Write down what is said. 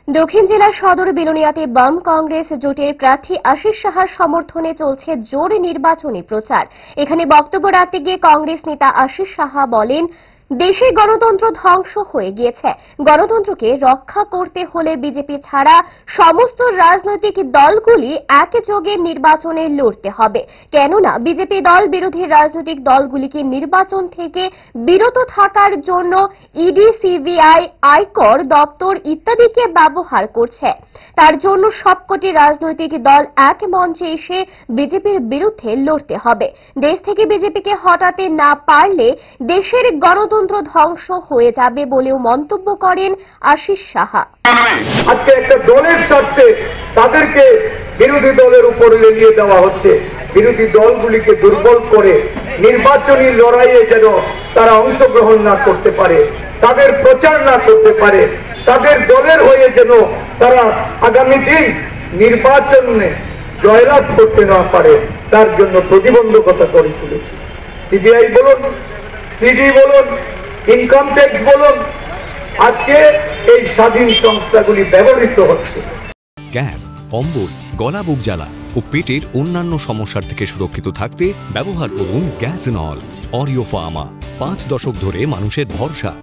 দক্ষিণ জেলার সদর বিলোনিয়াতে বাম কংগ্রেস জোটের প্রার্থী আশিস সাহার সমর্থনে চলছে জোর নির্বাচনী প্রচার। এখানে বক্তব্য রাখতে গিয়ে কংগ্রেস নেতা আশিস সাহা বলেন, দেশে গণতন্ত্র ধ্বংস হয়ে গিয়েছে। গণতন্ত্রকে রক্ষা করতে হলে বিজেপি ছাড়া সমস্ত রাজনৈতিক দলগুলি একযোগে নির্বাচনে লড়তে হবে। কেননা বিজেপি দল বিরোধী রাজনৈতিক দলগুলিকে নির্বাচন থেকে বিরত থাকার জন্য ইডি, সিবিআই, আয়কর দপ্তর ইত্যাদিকে ব্যবহার করছে। তার জন্য সবকটি রাজনৈতিক দল এক মঞ্চে এসে বিজেপির বিরুদ্ধে লড়তে হবে। দেশ থেকে বিজেপিকে হটাতে না পারলে দেশের গণতন্ত্র ধ্বংস হয়ে যাবে বলেও মন্তব্য করেন আশিস সাহা। আজকে একটা দলের স্বার্থে তাদেরকে বিরোধী দলের উপর লেলিয়ে দেওয়া হচ্ছে। বিরোধী দলগুলিকে দুর্বল করে নির্বাচনী লড়াইয়ে যেন তারা অংশগ্রহণ না করতে পারে, তাদের প্রচার না করতে পারে, তাদের দলের হয়ে যেন তারা আগামী দিন নির্বাচনে জয়লাভ করতে না পারে, তার জন্য প্রতিবন্ধকতা করে তুলেছে। সিবিআই বলুন, সিডি বলুন, ইনকাম ট্যাক্স বলুন, আজকে এই স্বাধীন সংস্থাগুলি ব্যবহৃত হচ্ছে। গ্যাস, অম্বল, গলা বুক জ্বালা ও পেটের অন্যান্য সমস্যার থেকে সুরক্ষিত থাকতে ব্যবহার করুন গ্যাস নল। অরিও ফার্মা, 5 দশক ধরে মানুষের ভরসা।